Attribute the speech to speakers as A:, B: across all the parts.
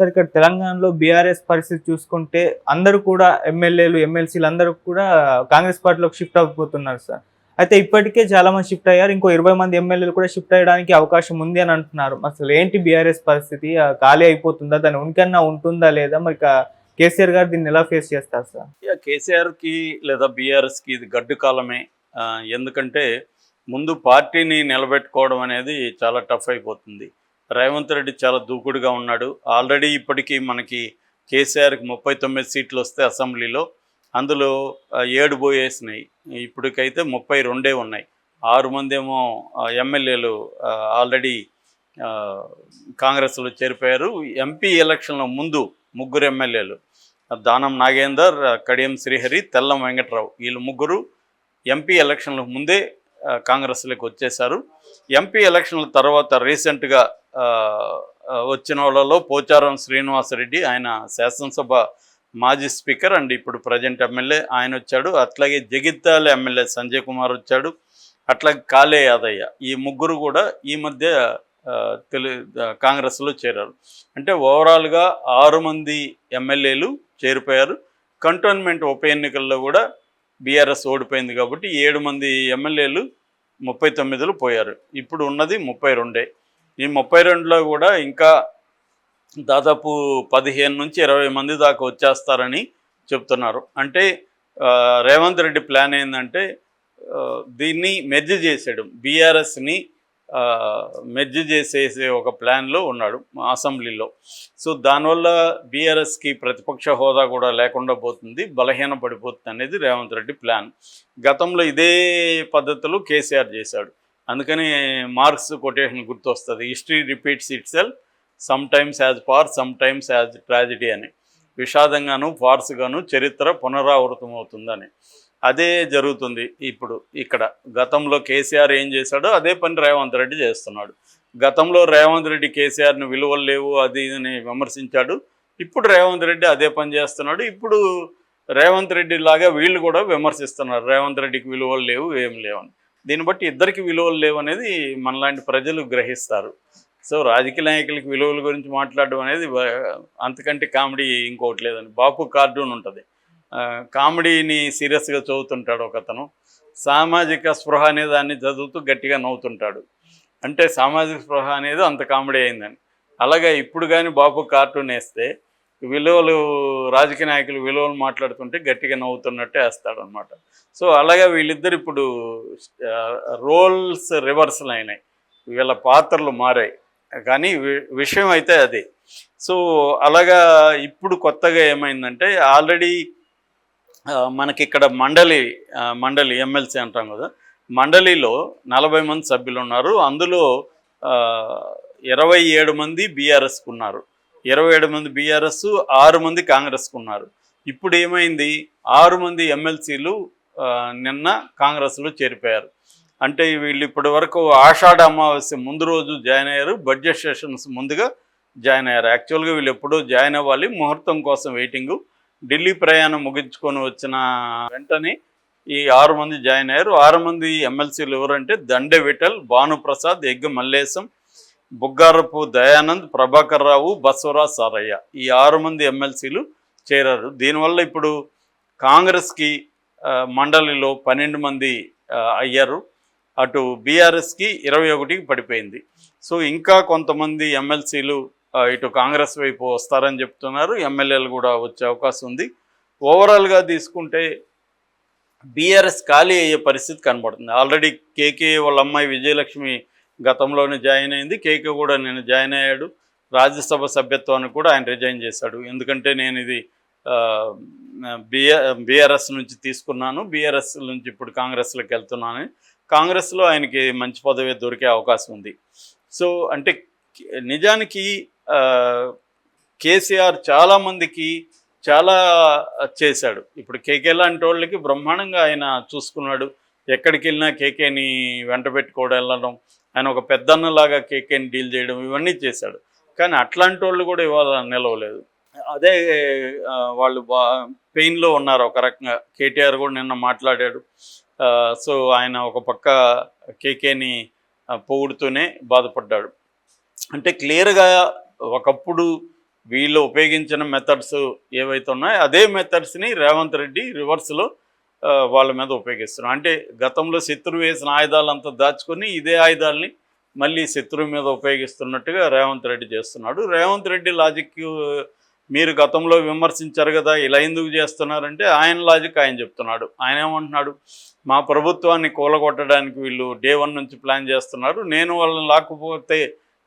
A: Sir ఇక్కడ తెలంగాణలో BRS పరిస్థితి చూసుకుంటే అందరూ కూడా ఎమ్మెల్యేలు, ఎమ్మెల్సీలు అందరూ కూడా కాంగ్రెస్ పార్టీలోకి షిఫ్ట్ అయిపోతున్నారు సార్. అయితే ఇప్పటికే చాలా మంది షిఫ్ట్ అయ్యారు. ఇంకో 20 మంది ఎమ్మెల్యేలు కూడా షిఫ్ట్ అయ్యడానికి అవకాశం ఉంది అని అంటున్నారు. అసలు ఏంటి బీఆర్ఎస్ పరిస్థితి? ఖాళీ అయిపోతుందా? దాని ఉనికన్నా ఉంటుందా లేదా? మరి కేసీఆర్ గారు దీన్ని ఎలా ఫేస్ చేస్తారు సార్?
B: కేసీఆర్కి లేదా బీఆర్ఎస్కి ఇది గడ్డు కాలమే. ఎందుకంటే ముందు పార్టీని నిలబెట్టుకోవడం అనేది చాలా టఫ్ అయిపోతుంది. రేవంత్ రెడ్డి చాలా దూకుడుగా ఉన్నాడు. ఆల్రెడీ ఇప్పటికీ మనకి కేసీఆర్కి 39 సీట్లు వస్తే అసెంబ్లీలో అందులో 7 పోయేసినాయి. ఇప్పటికైతే 32 ఉన్నాయి. 6 మంది ఏమో ఎమ్మెల్యేలు ఆల్రెడీ కాంగ్రెస్లో చేరిపోయారు. ఎంపీ ఎలక్షన్ల ముందు 3 ఎమ్మెల్యేలు దానం నాగేందర్, కడియం శ్రీహరి, తెల్లం వెంకట్రావు వీళ్ళు 3 ఎంపీ ఎలక్షన్ల ముందే కాంగ్రెస్లోకి వచ్చేశారు. ఎంపీ ఎలక్షన్ల తర్వాత రీసెంట్గా వచ్చిన వాళ్ళలో పోచారం శ్రీనివాసరెడ్డి, ఆయన శాసనసభ మాజీ స్పీకర్ అండ్ ఇప్పుడు ప్రజెంట్ ఎమ్మెల్యే, ఆయన వచ్చాడు. అట్లాగే జగిత్యాల ఎమ్మెల్యే సంజయ్ కుమార్ వచ్చాడు. అట్లాగే కాళే యాదయ్య, ఈ 3 కూడా ఈ మధ్య కాంగ్రెస్లో చేరారు. అంటే ఓవరాల్గా 6 మంది ఎమ్మెల్యేలు చేరిపోయారు. కంటోన్మెంట్ ఉప ఎన్నికల్లో కూడా బీఆర్ఎస్ ఓడిపోయింది కాబట్టి 7 మంది ఎమ్మెల్యేలు 39లో పోయారు. ఇప్పుడు ఉన్నది 32. ఈ 32లో కూడా ఇంకా దాదాపు 15 నుంచి 20 మంది దాకా వచ్చేస్తారని చెప్తున్నారు. అంటే రేవంత్ రెడ్డి ప్లాన్ ఏంటంటే దీన్ని మెర్జ్ చేసేయడం, బీఆర్ఎస్ని మెర్జ్ చేసేసే ఒక ప్లాన్లో ఉన్నాడు అసెంబ్లీలో. సో దానివల్ల బీఆర్ఎస్కి ప్రతిపక్ష హోదా కూడా లేకుండా పోతుంది, బలహీన పడిపోతుంది అనేది రేవంత్ రెడ్డి ప్లాన్. గతంలో ఇదే పద్ధతిలో కేసీఆర్ చేశాడు. అందుకని మార్క్స్ కొటేషన్ గుర్తొస్తుంది, history repeats itself sometimes as farce sometimes as tragedy అని. విషాదంగాను ఫార్స్గాను చరిత్ర పునరావృతం అవుతుందని. అదే జరుగుతుంది ఇప్పుడు ఇక్కడ. గతంలో కేసీఆర్ ఏం చేశాడో అదే పని రేవంత్ రెడ్డి చేస్తున్నాడు. గతంలో రేవంత్ రెడ్డి కేసీఆర్ని విలువలు లేవు అది అని విమర్శించాడు. ఇప్పుడు రేవంత్ రెడ్డి అదే పని చేస్తున్నాడు. ఇప్పుడు రేవంత్ రెడ్డి లాగా వీళ్ళు కూడా విమర్శిస్తున్నారు, రేవంత్ రెడ్డికి విలువలు లేవు ఏం లేవని. దీన్ని బట్టి ఇద్దరికి విలువలు లేవు అనేది మనలాంటి ప్రజలు గ్రహిస్తారు. సో రాజకీయ నాయకులకి విలువల గురించి మాట్లాడడం అనేది అంతకంటే కామెడీ ఇంకోటి లేదని. బాపు కార్టూన్ ఉంటుంది, కామెడీని సీరియస్గా చదువుతుంటాడు ఒకతను, సామాజిక స్పృహ అనే దాన్ని చదువుతూ గట్టిగా నవ్వుతుంటాడు. అంటే సామాజిక స్పృహ అనేది అంత కామెడీ అయిందని. అలాగే ఇప్పుడు కానీ బాపు కార్టూన్ వేస్తే విలువలు, రాజకీయ నాయకులు విలువలు మాట్లాడుతుంటే గట్టిగా నవ్వుతున్నట్టే వేస్తాడు అనమాట. సో అలాగే వీళ్ళిద్దరు ఇప్పుడు రోల్స్ రివర్సల్ అయినాయి, వీళ్ళ పాత్రలు మారాయి. కానీ విషయం అయితే అదే. సో అలాగా ఇప్పుడు కొత్తగా ఏమైందంటే ఆల్రెడీ మనకి ఇక్కడ మండలి ఎమ్మెల్సీ అంటాం కదా, మండలిలో 40 మంది సభ్యులు ఉన్నారు. అందులో 27 మంది బీఆర్ఎస్కు ఉన్నారు, 27 మంది బీఆర్ఎస్, 6 మంది కాంగ్రెస్కు ఉన్నారు. ఇప్పుడు ఏమైంది, 6 మంది ఎమ్మెల్సీలు నిన్న కాంగ్రెస్లో చేరిపోయారు. అంటే వీళ్ళు ఇప్పటి వరకు ఆషాఢ అమావాస్య ముందు రోజు జాయిన్ అయ్యారు, బడ్జెట్ సెషన్స్ ముందుగా జాయిన్ అయ్యారు. యాక్చువల్గా వీళ్ళు ఎప్పుడూ జాయిన్ అవ్వాలి, ముహూర్తం కోసం వెయిటింగు. ఢిల్లీ ప్రయాణం ముగించుకొని వచ్చిన వెంటనే ఈ 6 మంది జాయిన్ అయ్యారు. 6 మంది ఎమ్మెల్సీలు ఎవరంటే దండె విఠల్, భానుప్రసాద్, ఎగ్గ మల్లేశం, బుగ్గారపు దయానంద్, ప్రభాకర్ రావు, బసవరాజ్ సారయ్య, ఈ 6 మంది ఎమ్మెల్సీలు చేరారు. దీనివల్ల ఇప్పుడు కాంగ్రెస్కి మండలిలో 12 మంది అయ్యారు, అటు బీఆర్ఎస్కి 21కి పడిపోయింది. సో ఇంకా కొంతమంది ఎమ్మెల్సీలు ఇటు కాంగ్రెస్ వైపు వస్తారని చెప్తున్నారు, ఎమ్మెల్యేలు కూడా వచ్చే అవకాశం ఉంది. ఓవరాల్గా తీసుకుంటే బీఆర్ఎస్ ఖాళీ అయ్యే పరిస్థితి కనబడుతుంది. ఆల్రెడీ కేకే వాళ్ళ అమ్మాయి విజయలక్ష్మి గతంలోనే జాయిన్ అయింది, కేకే కూడా నేను జాయిన్ అయ్యాడు. రాజ్యసభ సభ్యత్వాన్ని కూడా ఆయన రిజైన్ చేశాడు. ఎందుకంటే నేను ఇది బీఆర్ఎస్ నుంచి తీసుకున్నాను, బీఆర్ఎస్ నుంచి ఇప్పుడు కాంగ్రెస్లోకి వెళ్తున్నాను. కాంగ్రెస్లో ఆయనకి మంచి పదవి దొరికే అవకాశం ఉంది. సో అంటే నిజానికి కేసీఆర్ చాలామందికి చాలా చేశాడు. ఇప్పుడు కేకే లాంటి వాళ్ళకి బ్రహ్మాండంగా ఆయన చూసుకున్నాడు. ఎక్కడికి వెళ్ళినా కేకేని వెంట పెట్టుకోవడం, వెళ్ళడం, ఆయన ఒక పెద్దన్నలాగా కేకేని డీల్ చేయడం, ఇవన్నీ చేశాడు. కానీ అట్లాంటి వాళ్ళు కూడా ఇవాళ నిలవలేదు. అదే వాళ్ళు పెయిన్లో ఉన్నారు ఒక రకంగా. కేటీఆర్ కూడా నిన్న మాట్లాడాడు. సో ఆయన ఒక పక్క కేకేని పొగుడుతూనే బాధపడ్డాడు. అంటే క్లియర్గా ఒకప్పుడు వీళ్ళు ఉపయోగించిన మెథడ్స్ ఏవైతే ఉన్నాయో అదే మెథడ్స్ని రేవంత్ రెడ్డి రివర్స్లో వాళ్ళ మీద ఉపయోగిస్తున్నారు. అంటే గతంలో శత్రువు వేసిన ఆయుధాలంతా దాచుకొని ఇదే ఆయుధాలని మళ్ళీ శత్రువు మీద ఉపయోగిస్తున్నట్టుగా రేవంత్ రెడ్డి చేస్తున్నాడు. రేవంత్ రెడ్డి లాజిక్ మీరు గతంలో విమర్శించారు కదా, ఇలా ఎందుకు చేస్తున్నారంటే ఆయన లాజిక్ ఆయన చెప్తున్నాడు. ఆయన ఏమంటున్నాడు, మా ప్రభుత్వాన్ని కూలగొట్టడానికి వీళ్ళు డే 1 నుంచి ప్లాన్ చేస్తున్నారు, నేను వాళ్ళని లాక్కుపోతే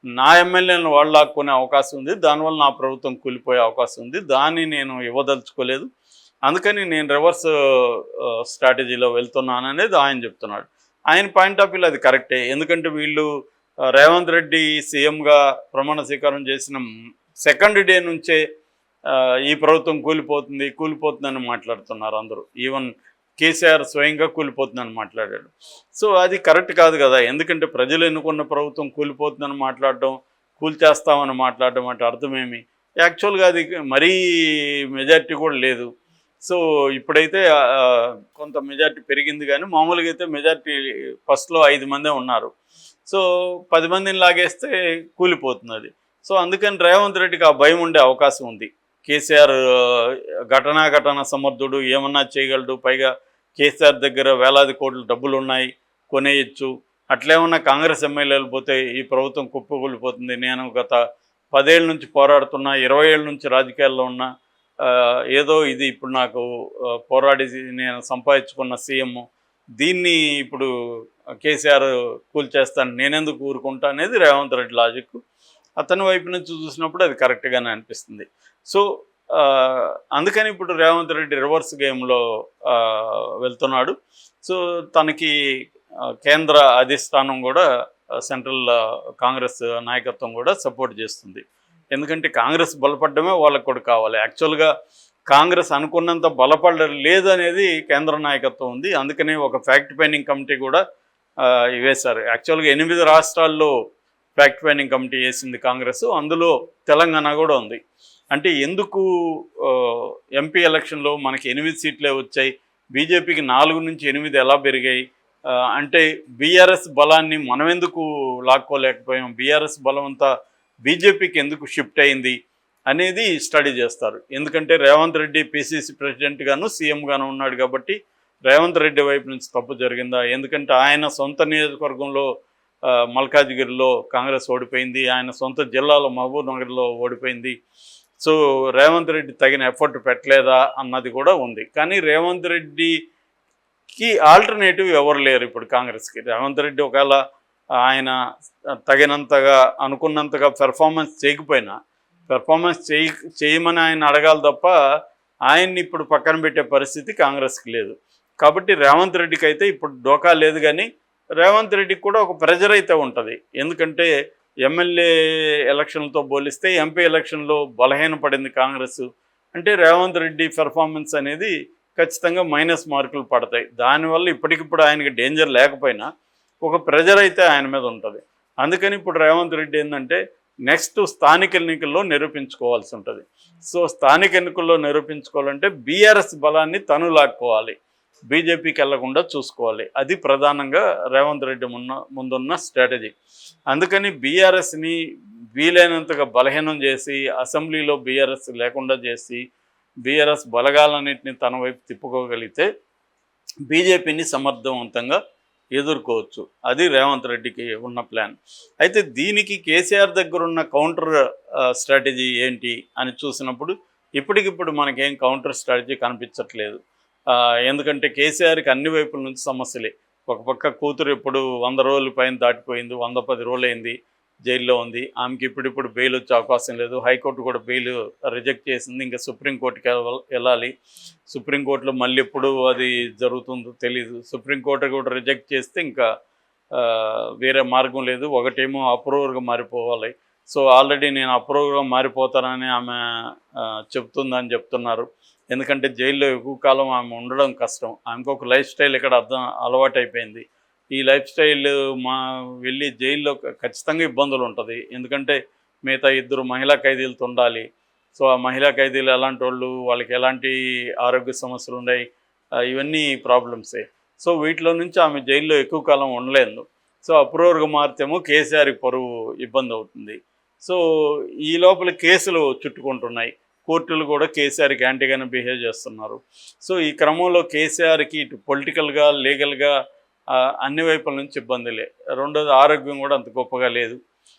B: నా ఎమ్మెల్యేలను వాళ్ళు లాక్కునే అవకాశం ఉంది, దానివల్ల నా ప్రభుత్వం కూలిపోయే అవకాశం ఉంది, దాన్ని నేను ఇవ్వదలుచుకోలేదు, అందుకని నేను రివర్స్ స్ట్రాటజీలో వెళ్తున్నాను అనేది ఆయన చెప్తున్నాడు. ఆయన పాయింట్ ఆఫ్ వ్యూలో అది కరెక్టే. ఎందుకంటే వీళ్ళు రేవంత్ రెడ్డి సీఎంగా ప్రమాణ స్వీకారం చేసిన సెకండ్ డే నుంచే ఈ ప్రభుత్వం కూలిపోతుందని మాట్లాడుతున్నారు అందరూ. ఈవెన్ కేసీఆర్ స్వయంగా కూలిపోతుందని మాట్లాడాడు. సో అది కరెక్ట్ కాదు కదా. ఎందుకంటే ప్రజలు ఎన్నుకున్న ప్రభుత్వం కూలిపోతుందని మాట్లాడడం, కూల్చేస్తామని మాట్లాడడం అంటే అర్థమేమి? యాక్చువల్గా అది మరీ మెజారిటీ కూడా లేదు. సో ఇప్పుడైతే కొంత మెజారిటీ పెరిగింది, కానీ మామూలుగా అయితే మెజారిటీ ఫస్ట్లో 5 మందే ఉన్నారు. సో 10 మందిని లాగేస్తే కూలిపోతుంది అది. సో అందుకని రేవంత్ రెడ్డికి ఆ భయం ఉండే అవకాశం ఉంది. కేసీఆర్ ఘటనా సమర్థుడు, ఏమన్నా చేయగలడు, పైగా కేసీఆర్ దగ్గర వేలాది కోట్ల డబ్బులు ఉన్నాయి, కొనేయచ్చు, అట్లేమన్నా కాంగ్రెస్ ఎమ్మెల్యేలు పోతే ఈ ప్రభుత్వం కుప్పకూలిపోతుంది, నేను గత 10 ఏళ్ళ నుంచి పోరాడుతున్నా, 20 ఏళ్ళ నుంచి రాజకీయాల్లో ఉన్నా, ఏదో ఇది ఇప్పుడు నాకు పోరాడి నేను సంపాదించుకున్న సీఎం, దీన్ని ఇప్పుడు కేసీఆర్ కూల్చేస్తాను, నేనెందుకు ఊరుకుంటా అనేది రేవంత్ రెడ్డి లాజిక్. అతని వైపు నుంచి చూసినప్పుడు అది కరెక్ట్గానే అనిపిస్తుంది. సో అందుకని ఇప్పుడు రేవంత్ రెడ్డి రివర్స్ గేమ్లో వెళ్తున్నాడు. సో తనకి కేంద్ర అధిష్టానం కూడా, సెంట్రల్ కాంగ్రెస్ నాయకత్వం కూడా సపోర్ట్ చేస్తుంది. ఎందుకంటే కాంగ్రెస్ బలపడమే వాళ్ళకు కూడా కావాలి. యాక్చువల్గా కాంగ్రెస్ అనుకున్నంత బలపడలేదు అనేది కేంద్ర నాయకత్వం ఉంది. అందుకనే ఒక ఫ్యాక్ట్ ఫైండింగ్ కమిటీ కూడా వేశారు. యాక్చువల్గా 8 రాష్ట్రాల్లో ఫ్యాక్ట్ ఫైండింగ్ కమిటీ వేసింది కాంగ్రెస్, అందులో తెలంగాణ కూడా ఉంది. అంటే ఎందుకు ఎంపీ ఎలక్షన్లో మనకి 8 సీట్లే వచ్చాయి, బీజేపీకి 4 నుంచి 8 ఎలా పెరిగాయి అంటే బీఆర్ఎస్ బలాన్ని మనం ఎందుకు లాక్కోలేకపోయాం, బీఆర్ఎస్ బలం అంతా బీజేపీకి ఎందుకు షిఫ్ట్ అయింది అనేది స్టడీ చేస్తారు. ఎందుకంటే రేవంత్ రెడ్డి పిసిసి ప్రెసిడెంట్గాను సీఎంగాను ఉన్నాడు కాబట్టి రేవంత్ రెడ్డి వైపు నుంచి తప్పు జరిగిందా, ఎందుకంటే ఆయన సొంత నియోజకవర్గంలో మల్కాజ్గిరిలో కాంగ్రెస్ ఓడిపోయింది, ఆయన సొంత జిల్లాలో మహబూబ్ నగర్లో ఓడిపోయింది. సో రేవంత్ రెడ్డి తగిన ఎఫర్ట్ పెట్టలేదా అన్నది కూడా ఉంది. కానీ రేవంత్ రెడ్డికి ఆల్టర్నేటివ్ ఎవరు లేరు ఇప్పుడు కాంగ్రెస్కి. రేవంత్ రెడ్డి ఒకవేళ ఆయన తగినంతగా అనుకున్నంతగా పెర్ఫార్మెన్స్ చేయకపోయినా, పెర్ఫార్మెన్స్ చేయమని ఆయన అడగాలి తప్ప ఆయన్ని ఇప్పుడు పక్కన పెట్టే పరిస్థితి కాంగ్రెస్కి లేదు. కాబట్టి రేవంత్ రెడ్డికి అయితే ఇప్పుడు డోకా లేదు. కానీ రేవంత్ రెడ్డికి కూడా ఒక ప్రెజర్ అయితే ఉంటుంది. ఎందుకంటే ఎమ్మెల్యే ఎలక్షన్లతో పోలిస్తే ఎంపీ ఎలక్షన్లో బలహీనపడింది కాంగ్రెస్. అంటే రేవంత్ రెడ్డి పెర్ఫార్మెన్స్ అనేది ఖచ్చితంగా మైనస్ మార్కులు పడతాయి. దానివల్ల ఇప్పటికిప్పుడు ఆయనకి డేంజర్ లేకపోయినా ఒక ప్రెజర్ అయితే ఆయన మీద ఉంటుంది. అందుకని ఇప్పుడు రేవంత్ రెడ్డి ఏంటంటే నెక్స్ట్ స్థానిక ఎన్నికల్లో నిరూపించుకోవాల్సి ఉంటుంది. సో స్థానిక ఎన్నికల్లో నిరూపించుకోవాలంటే బీఆర్ఎస్ బలాన్ని తను లాక్కోవాలి, బీజేపీకి వెళ్లకుండా చూసుకోవాలి. అది ప్రధానంగా రేవంత్ రెడ్డి ముందున్న స్ట్రాటజీ. అందుకని బీఆర్ఎస్ని వీలైనంతగా బలహీనం చేసి, అసెంబ్లీలో బీఆర్ఎస్ లేకుండా చేసి, బీఆర్ఎస్ బలగాలన్నింటినీ తన వైపు తిప్పుకోగలిగితే బీజేపీని సమర్థవంతంగా ఎదుర్కోవచ్చు. అది రేవంత్ రెడ్డికి ఉన్న ప్లాన్. అయితే దీనికి కేసీఆర్ దగ్గర ఉన్న కౌంటర్ స్ట్రాటజీ ఏంటి అని చూసినప్పుడు ఇప్పటికిప్పుడు మనకేం కౌంటర్ స్ట్రాటజీ కనిపించట్లేదు. ఎందుకంటే కేసీఆర్కి అన్ని వైపుల నుంచి సమస్యలే. ఒక పక్క కూతురు ఇప్పుడు 100 రోజుల పైన దాటిపోయింది, 110 రోజులు అయింది, జైల్లో ఉంది. ఆమెకి ఇప్పుడిప్పుడు బెయిల్ వచ్చే అవకాశం లేదు. హైకోర్టు కూడా బెయిల్ రిజెక్ట్ చేసింది. ఇంకా సుప్రీంకోర్టుకి వెళ్ళాలి. సుప్రీంకోర్టులో మళ్ళీ ఎప్పుడు అది జరుగుతుందో తెలీదు. సుప్రీంకోర్టు కూడా రిజెక్ట్ చేస్తే ఇంకా వేరే మార్గం లేదు. ఒకటేమో అప్రూవర్గా మారిపోవాలి. సో ఆల్రెడీ నేను అప్రూవర్గా మారిపోతానని ఆమె చెప్తుందని చెప్తున్నారు. ఎందుకంటే జైల్లో ఎక్కువ కాలం ఆమె ఉండడం కష్టం. ఆమెకు ఒక లైఫ్ స్టైల్ ఇక్కడ అలవాటు అయిపోయింది. ఈ లైఫ్ స్టైల్ వెళ్ళి జైల్లో ఖచ్చితంగా ఇబ్బందులు ఉంటుంది. ఎందుకంటే మిగతా 2 మహిళా ఖైదీలతో ఉండాలి. సో ఆ మహిళా ఖైదీలు ఎలాంటి వాళ్ళు, వాళ్ళకి ఎలాంటి ఆరోగ్య సమస్యలు ఉన్నాయి, ఇవన్నీ ప్రాబ్లమ్సే. సో వీటిలో నుంచి ఆమె జైల్లో ఎక్కువ కాలం ఉండలేదు. సో అప్రూవర్గా మారితేమో కేసీఆర్ పరువు ఇబ్బంది అవుతుంది. సో ఈ లోపల కేసులు చుట్టుకుంటున్నాయి, కోర్టులు కూడా కేసీఆర్కి యాంటీగానే బిహేవ్ చేస్తున్నారు. సో ఈ క్రమంలో కేసీఆర్కి ఇటు పొలిటికల్గా లీగల్గా అన్ని వైపుల నుంచి ఇబ్బందులే. రెండోది ఆరోగ్యం కూడా అంత గొప్పగా లేదు.